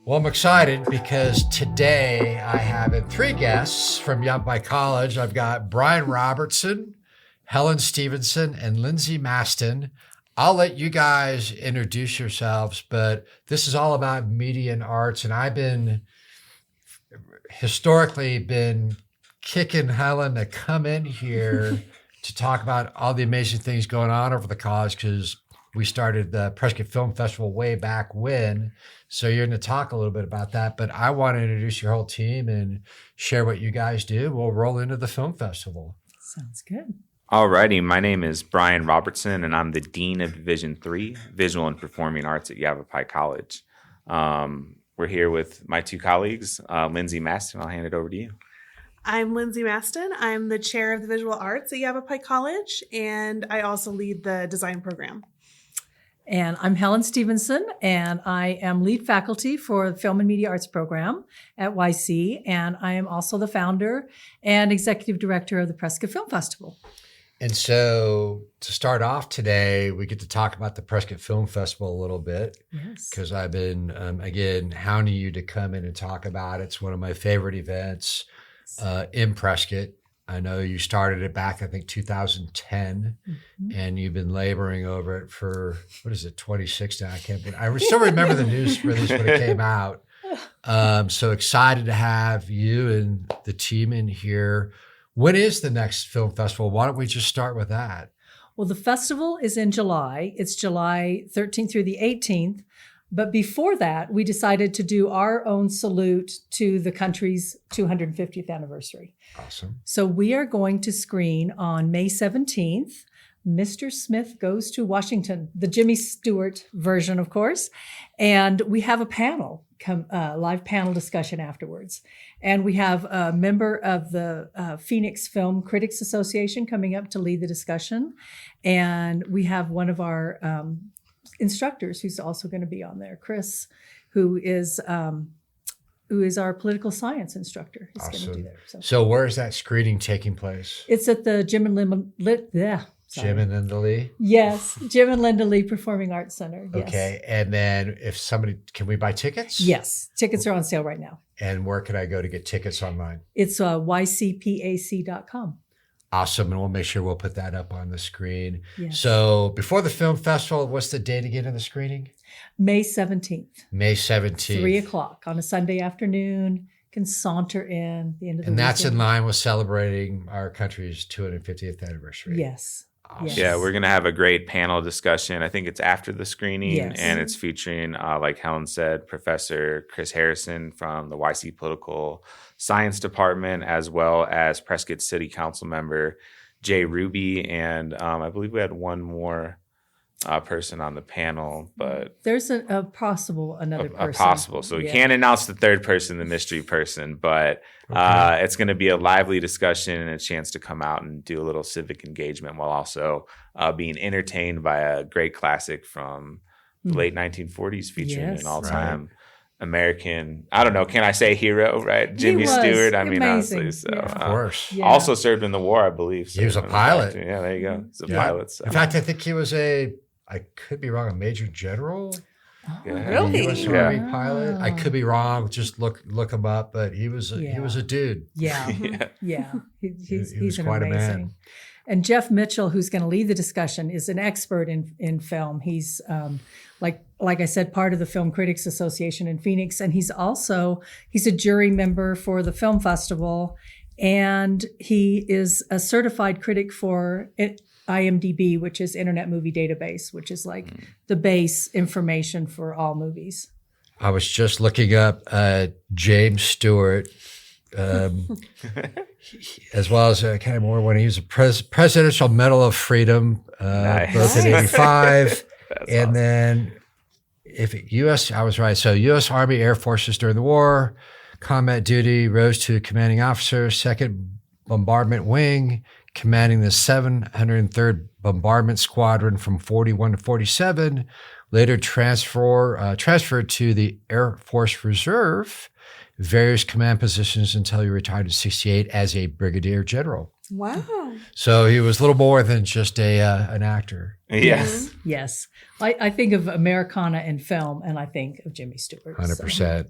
Well, I'm excited because today I have three guests from Yavapai College. I've got Bryan Robertson, Helen Stephenson, and Lindsay Masten. I'll let you guys introduce yourselves, but this is all about media and arts, and I've historically been kicking Helen to come in here to talk about all the amazing things going on over the college because we started the Prescott Film Festival way back when. So you're going to talk a little bit about that, but I want to introduce your whole team and share what you guys do. We'll roll into the film festival. Sounds good. Alrighty, my name is Bryan Robertson, and I'm the Dean of Division III, Visual and Performing Arts at Yavapai College. We're here with my two colleagues, Lindsay Masten. I'll hand it over to you. I'm Lindsay Masten. I'm the chair of the Visual Arts at Yavapai College, and I also lead the design program. And I'm Helen Stephenson, and I am lead faculty for the Film and Media Arts program at YC, and I am also the founder and executive director of the Prescott Film Festival. And so to start off today, we get to talk about the Prescott Film Festival a little bit. Yes. Because I've been, again, hounding you to come in and talk about it. It's one of my favorite events in Prescott. I know you started it back, I think, 2010, and you've been laboring over it for, 26 now? I still remember the news release when it came out. So excited to have you and the team in here. When is the next film festival? Why don't we just start with that? Well, the festival is in July. It's July 13th through the 18th. But before that, we decided to do our own salute to the country's 250th anniversary. Awesome. So we are going to screen on May 17th, Mr. Smith Goes to Washington, the Jimmy Stewart version, of course. And we have a panel, live panel discussion afterwards. And we have a member of the Phoenix Film Critics Association coming up to lead the discussion. And we have one of our instructors who's also going to be on there, Chris, who is our political science instructor. He's Awesome. going to do there. So where is that screening taking place? It's at the Jim and Linda Lee. Yes, Jim and Linda Lee Performing Arts Center. Yes. Okay, and then can we buy tickets? Yes, tickets are on sale right now. And where can I go to get tickets online? It's ycpac.com. Awesome, and we'll make sure we'll put that up on the screen. Yes. So before the film festival, what's the date again of the screening? May 17th. May 17th. 3:00 on a Sunday afternoon. Can saunter in the end of the And that's weekend. in line with celebrating our country's 250th anniversary. Yes. Awesome. Yes. Yeah, we're going to have a great panel discussion. I think it's after the screening, Yes. and it's featuring, like Helen said, Professor Chris Harrison from the YC Political Science Department, as well as Prescott City Council member Jay Ruby. And I believe we had one more person on the panel, but There's another person. possible. So we Yeah. can't announce the third person, the mystery person, but it's going to be a lively discussion and a chance to come out and do a little civic engagement while also being entertained by a great classic from the late 1940s featuring Yes. an all-time American, I don't know, can I say hero, right? Jimmy was Stewart. I mean, amazing. honestly. So, Yeah. Of course. Yeah. Also served in the war, I believe. He was a So, pilot. Yeah, there you go. He's a Yeah. pilot. So. In fact, I think he was I could be wrong, a major general? Yeah. Really? U.S. Yeah. Army pilot? I could be wrong. Just look him up. But he was Yeah. a dude. Yeah. Yeah. Yeah. He's was an quite a amazing. man. And Jeff Mitchell, who's going to lead the discussion, is an expert in film. He's like I said, part of the Film Critics Association in Phoenix, and he's a jury member for the film festival, and he is a certified critic for IMDb, which is Internet Movie Database, which is like the base information for all movies. I was just looking up James Stewart, as well as kind of more when he was a Presidential Medal of Freedom, Nice. both in Nice. '85, That's and awesome. then I was right. So U.S. Army Air Forces during the war, combat duty, rose to commanding officer, 2nd Bombardment Wing, commanding the 703rd Bombardment Squadron from 41 to 47, later transferred to the Air Force Reserve, various command positions until he retired in 68 as a brigadier general. Wow. So he was a little more than just an actor. Yes. Yes. I think of Americana in film, and I think of Jimmy Stewart. 100%.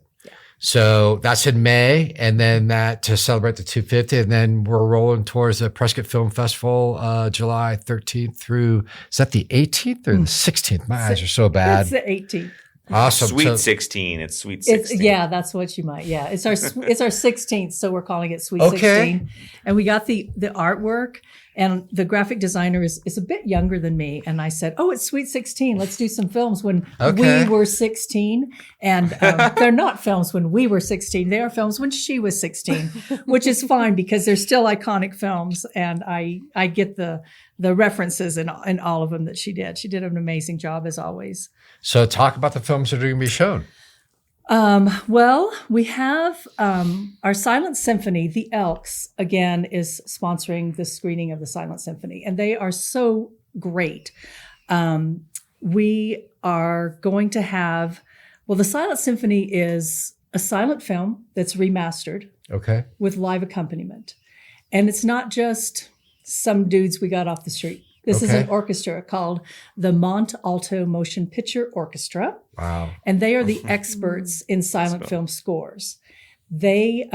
So that's in May, and then that to celebrate the 250, and then we're rolling towards the Prescott Film Festival, July 13th through, is that the 18th or the 16th? My eyes are so bad. It's the 18th. Awesome. Sweet 16. It's Sweet 16. Yeah, that's what you might. Yeah, it's our 16th, so we're calling it Sweet Okay. 16. And we got the artwork, and the graphic designer is a bit younger than me. And I said, "Oh, it's Sweet 16. Let's do some films when Okay. we were 16." And they're not films when we were 16. They are films when she was 16, which is fine because they're still iconic films. And I get the references in all of them that she did. She did an amazing job as always. So talk about the films that are going to be shown. Well, we have our Silent Symphony, the Elks, again, is sponsoring the screening of the Silent Symphony, and they are so great. We are going to have, the Silent Symphony is a silent film that's remastered Okay. with live accompaniment. And it's not just some dudes we got off the street. This is an Okay. orchestra called the Mont Alto Motion Picture Orchestra. Wow. And they are the experts in silent film scores. They,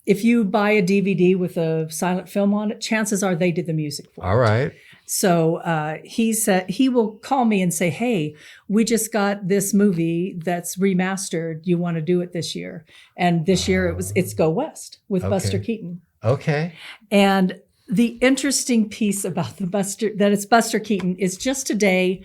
if you buy a DVD with a silent film on it, chances are they did the music for it. All right. So he said he will call me and say, "Hey, we just got this movie that's remastered. You want to do it this year?" And this year it's Go West with Okay. Buster Keaton. Okay. And the interesting piece about it's Buster Keaton is just today,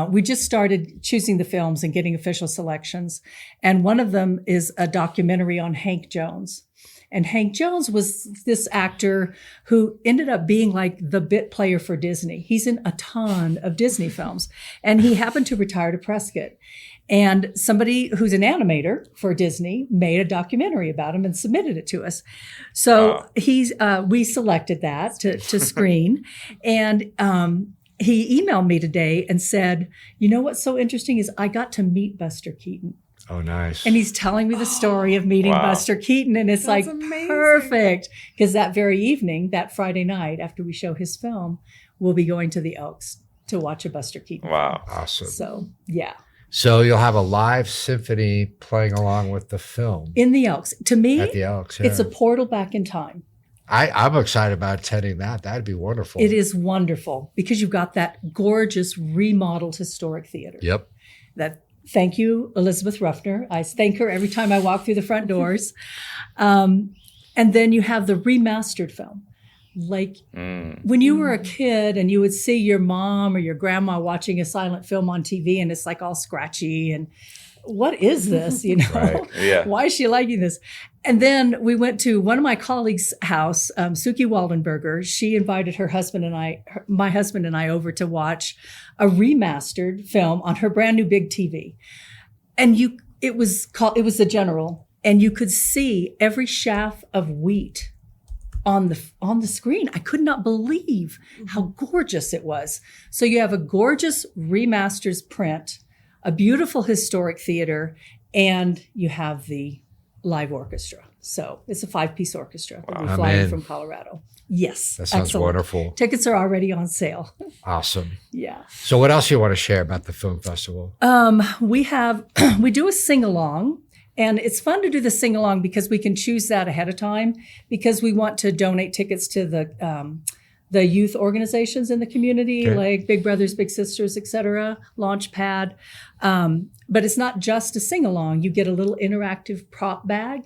we just started choosing the films and getting official selections. And one of them is a documentary on Hank Jones. And Hank Jones was this actor who ended up being like the bit player for Disney. He's in a ton of Disney films. And he happened to retire to Prescott. And somebody who's an animator for Disney made a documentary about him and submitted it to us. So we selected that to screen. And he emailed me today and said, "You know what's so interesting is I got to meet Buster Keaton." Oh, nice. And he's telling me the story of meeting Wow. Buster Keaton. And it's That's like amazing. perfect. Because that very evening, that Friday night, after we show his film, we'll be going to the Elks to watch a Buster Keaton. Wow. Awesome. So, yeah. So you'll have a live symphony playing along with the film In the Elks. To me, at the Elks. Yeah. it's a portal back in time. I'm excited about attending that. That'd be wonderful. It is wonderful because you've got that gorgeous remodeled historic theater. Yep. Thank you, Elizabeth Ruffner. I thank her every time I walk through the front doors. And then you have the remastered film. Like when you were a kid and you would see your mom or your grandma watching a silent film on TV and it's like all scratchy and what is this? You know, Right. Yeah. Why is she liking this? And then we went to one of my colleagues' house, Suki Waldenberger. She invited my husband and I over to watch a remastered film on her brand new big TV. And it was The General, and you could see every shaft of wheat on the screen. I could not believe how gorgeous it was. So you have a gorgeous remasters print, a beautiful historic theater, and you have the live orchestra. So it's a 5-piece orchestra that we Wow. fly I'm in in. from Colorado. Yes. That sounds excellent. wonderful. Tickets are already on sale. Awesome. Yeah. So what else do you want to share about the film festival? We do a sing-along, and it's fun to do the sing-along because we can choose that ahead of time because we want to donate tickets to the youth organizations in the community, Okay. like Big Brothers, Big Sisters, et cetera, Launchpad. But it's not just a sing-along. You get a little interactive prop bag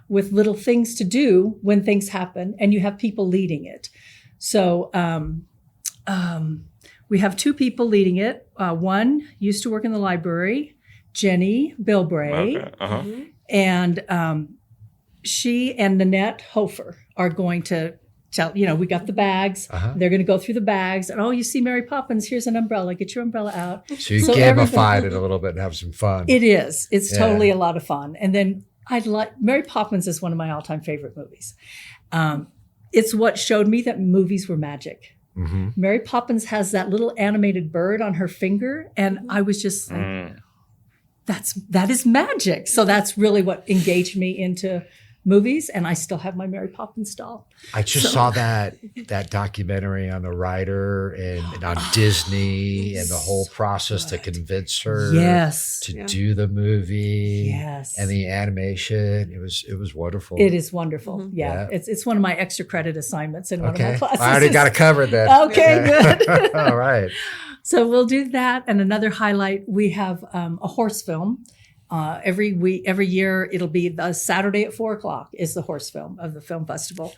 with little things to do when things happen, and you have people leading it. So we have 2 people leading it. One used to work in the library, Jenny Bilbray, Okay. Uh-huh. and she and Nanette Hofer are going to tell, we got the bags. Uh-huh. They're going to go through the bags. And, you see Mary Poppins, here's an umbrella. Get your umbrella out. So you So gamified it a little bit and have some fun. It is. It's Yeah. totally a lot of fun. And then Mary Poppins is one of my all-time favorite movies. It's what showed me that movies were magic. Mm-hmm. Mary Poppins has that little animated bird on her finger. And I was just like, that is magic. So that's really what engaged me into movies, and I still have my Mary Poppins doll. I just saw that documentary on the writer and on Disney and the whole process to convince her to do the movie. Yes. And the animation. It was wonderful. It is wonderful. Mm-hmm. Yeah. It's one of my extra credit assignments in one of my Okay. classes. I already got it covered then. Okay, good. All right. So we'll do that. And another highlight, we have a horse film. Every year, it'll be the Saturday at 4:00 is the horse film of the film festival.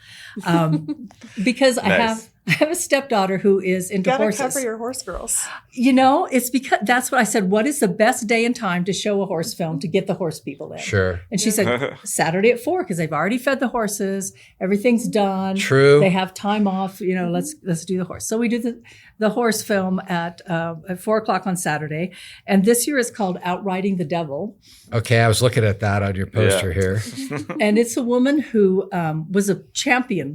Because I have a stepdaughter who is into horses. Gotta cover your horse girls. It's because that's what I said. What is the best day and time to show a horse film to get the horse people in? Sure. And she said Saturday at 4 because they've already fed the horses. Everything's done. True. They have time off. Let's do the horse. So we do the horse film at 4:00 on Saturday, and this year is called Outriding the Devil. Okay, I was looking at that on your poster here. And it's a woman who was a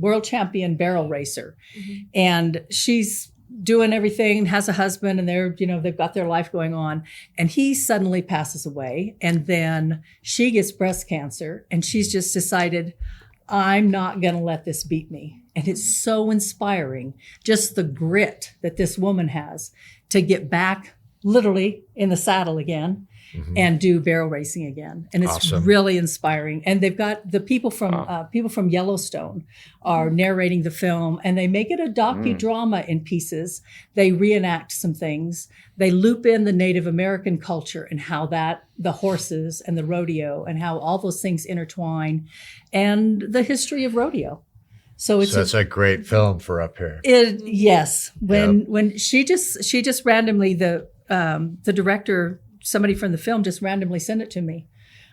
world champion barrel racer. Mm-hmm. And she's doing everything, has a husband, and they've got their life going on. And he suddenly passes away. And then she gets breast cancer, and she's just decided, I'm not going to let this beat me. And it's so inspiring, just the grit that this woman has to get back literally in the saddle again. Mm-hmm. And do barrel racing again, and it's really inspiring. And they've got the people from Yellowstone are narrating the film, and they make it a docudrama in pieces. They reenact some things. They loop in the Native American culture and how the horses and the rodeo and how all those things intertwine, and the history of rodeo. So that's a great film for up here. Yes, when she just randomly the director. Somebody from the film just randomly sent it to me.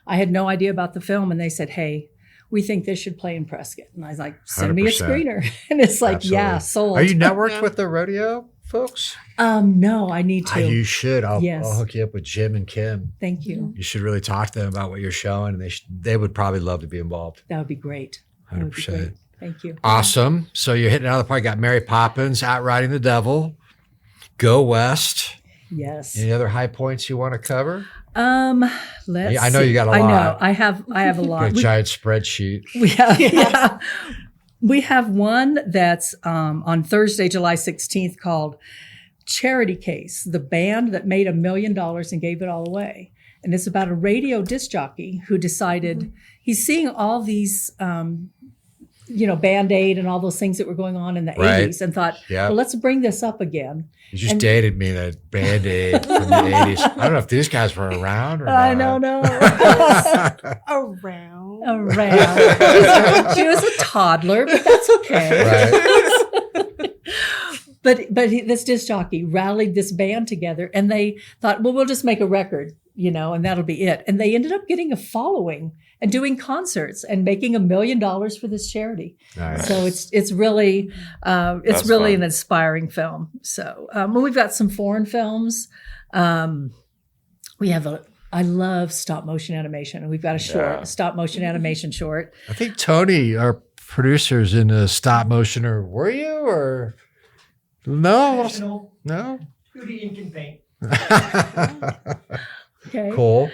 I had no idea about the film, and they said, hey, we think this should play in Prescott. And I was like, send 100%. Me a screener. And it's like, absolutely. Yeah, sold. Are you networked with the rodeo folks? No, I need to. You should. I'll hook you up with Jim and Kim. Thank you. You should really talk to them about what you're showing, and they would probably love to be involved. That would be great. 100%. Thank you. Awesome. So you're hitting another part. You got Mary Poppins, Outriding the Devil, Go West. Yes. Any other high points you want to cover? Let's I know you got a lot. I know. I have a lot. A giant spreadsheet. We have one that's on Thursday, July 16th called Charity Case, the band that made $1 million and gave it all away. And it's about a radio disc jockey who decided he's seeing all these Band-Aid and all those things that were going on in the 80s and thought, well, let's bring this up again. You just dated me, that Band-Aid from the 80s. I don't know if these guys were around or not. I don't know. Around. She was a toddler, but that's okay. Right. But this disc jockey rallied this band together, and they thought, well, we'll just make a record, and that'll be it. And they ended up getting a following and doing concerts and making $1 million for this charity. Nice. So it's really fun. An inspiring film. So we've got some foreign films. I love stop motion animation, and we've got a stop motion animation short. I think Tony, our producer's in a stop motion, or were you, or no? No. Beauty ink and paint. Okay. Cool.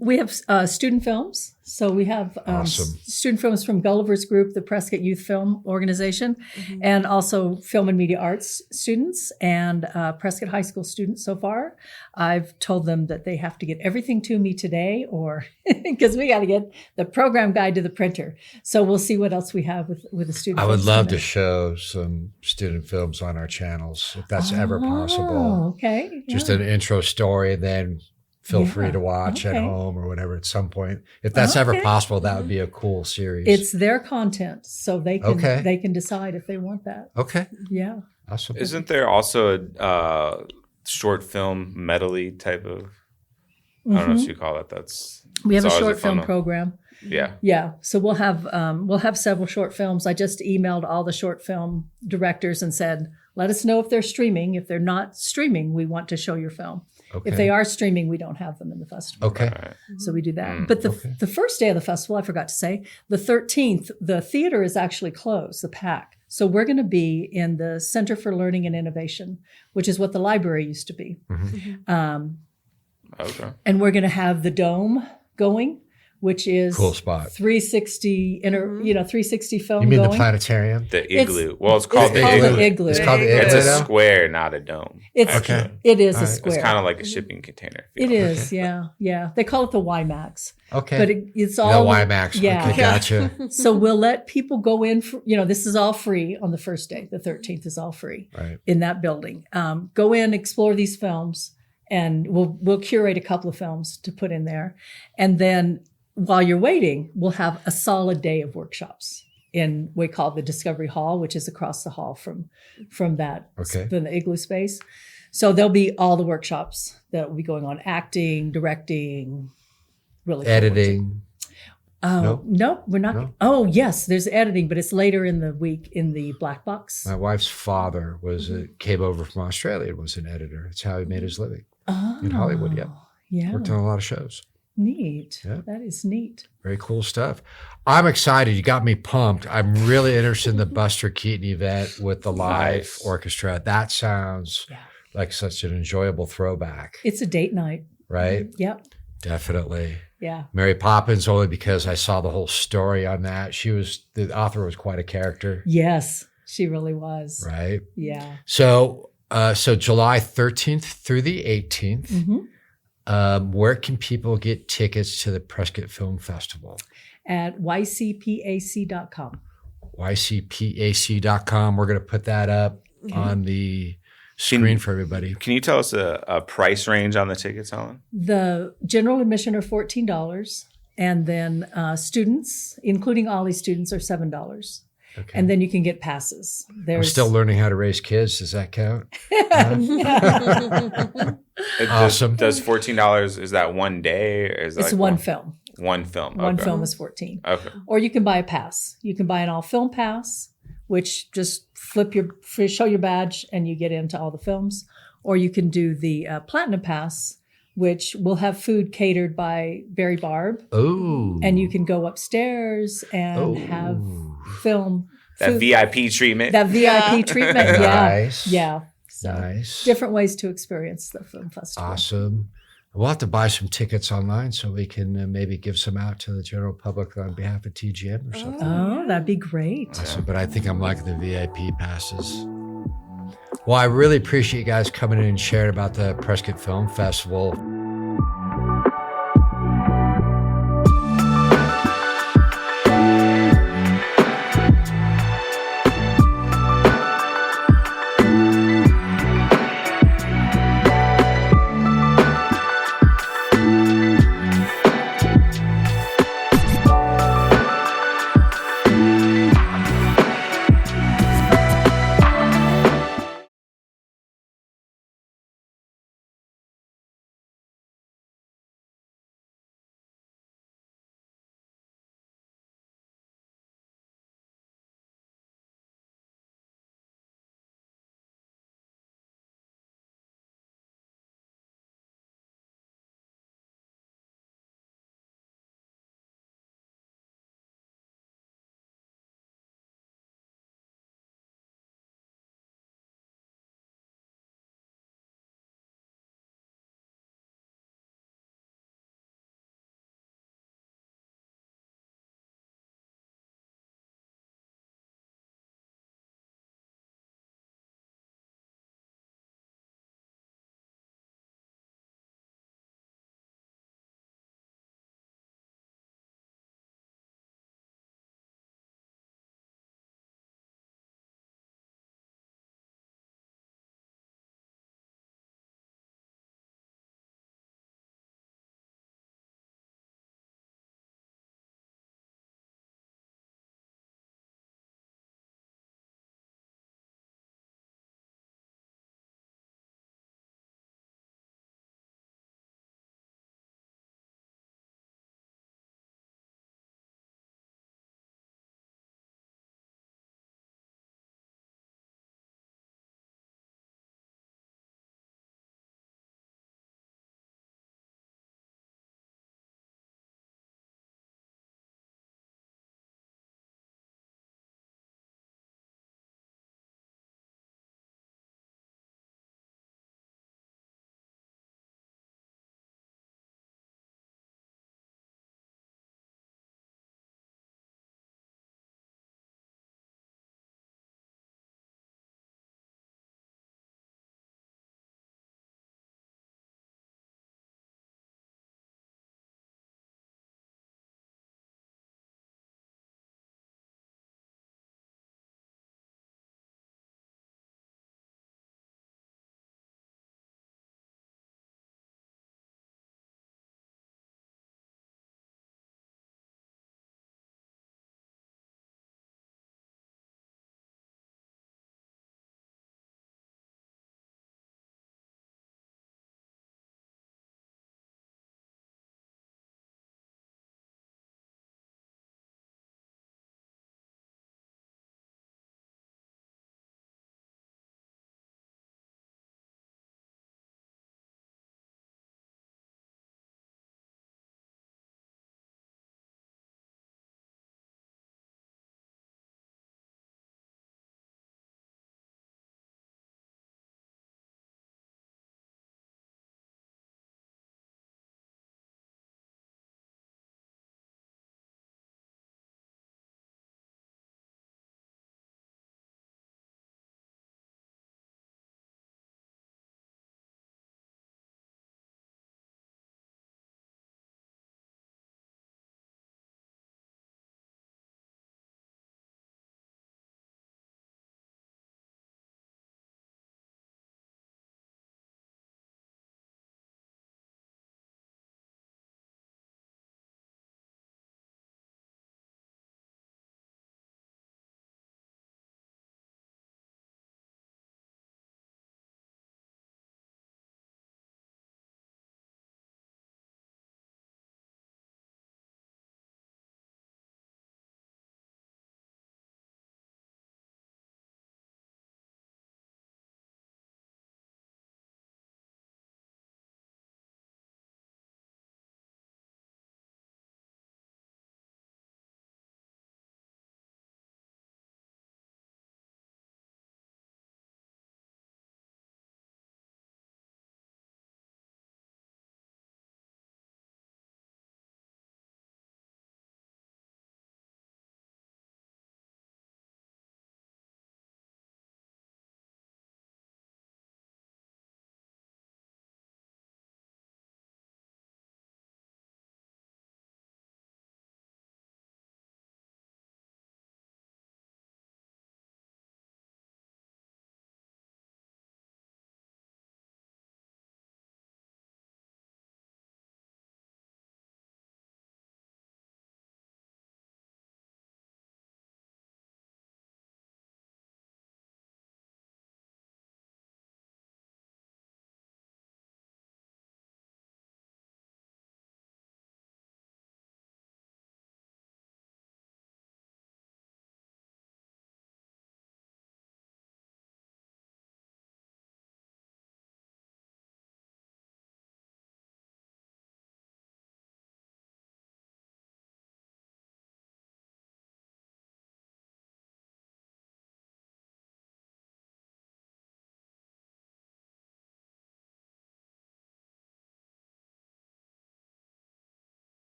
We have student films. So we have student films from Gulliver's Group, the Prescott Youth Film Organization, and also film and media arts students and Prescott High School students so far. I've told them that they have to get everything to me today, or because we got to get the program guide to the printer. So we'll see what else we have with the student. I would love to show some student films on our channels if that's ever possible. Okay. Just an intro story, and then feel free to watch at home or whatever at some point. If that's ever possible, that would be a cool series. It's their content, so they can decide if they want that. Okay. Yeah. Awesome. Isn't there also a short film medley type of? I don't know what you call it. We have a short film program. Yeah. Yeah. So we'll have several short films. I just emailed all the short film directors and said, let us know if they're streaming. If they're not streaming, we want to show your film. Okay. If they are streaming, we don't have them in the festival. Okay. So we do that. But the first day of the festival, I forgot to say, the 13th, the theater is actually closed, the PAC. So we're going to be in the Center for Learning and Innovation, which is what the library used to be. And we're going to have the dome going which is Cool spot. 360 360 film You mean going. the planetarium? The It's- igloo. Well, it's called it's the called igloo. the igloo. It's called the It's igloo. a now? square, not a dome. It's Okay. It is All a right. square. It's kind of like a shipping container. It feel. is, yeah. They call it the WiMAX, Okay. but it's the all WiMAX. Yeah. Okay, gotcha. So we'll let people go in. For, this is all free on the first day. The 13th is all free Right. in that building. Go in, explore these films, and we'll curate a couple of films to put in there, and then while you're waiting, we'll have a solid day of workshops in what we call the Discovery Hall, which is across the hall from that Okay. from the igloo space. So there'll be all the workshops that will be going on: acting, directing, really cool Editing. No, we're not. No? Oh, yes, there's editing, but it's later in the week in the black box. My wife's father came over from Australia and was an editor. That's how he made his living. In Hollywood, yep. Yeah. Worked on a lot of shows. Neat. Yeah. That is neat. Very cool stuff. I'm excited. You got me pumped. I'm really interested in the Buster Keaton event with the live Nice. orchestra. That sounds Yeah. like such an enjoyable throwback, It's a date night. right? Yep. Definitely. Yeah. Mary Poppins, only because I saw the whole story on that. The author was quite a character, Yes, she really was. right? Yeah. So July 13th through the 18th, where can people get tickets to the Prescott Film Festival? At ycpac.com. ycpac.com. We're going to put that up on the screen for everybody. Can you tell us a price range on the tickets, Helen? The general admission are $14, and then students, including Ollie students, are $7. Okay. And then you can get passes. I'm still learning how to raise kids. Does that count? Awesome. Does $14, is that one day? Or is that It's like one film. One film. One okay. film is 14. Okay. Or you can buy a pass. You can buy an all film pass, which just show your badge and you get into all the films. Or you can do the platinum pass, which will have food catered by Barry Barb. Oh. And you can go upstairs and have film. That food- VIP treatment. That VIP treatment. Yeah. Nice. Yeah. So Nice. different ways to experience the film festival. Awesome. We'll have to buy some tickets online so we can maybe give some out to the general public on behalf of TGM or something. Oh, that'd be great. Awesome. But I think I'm liking the VIP passes. Well, I really appreciate you guys coming in and sharing about the Prescott Film Festival.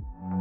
you.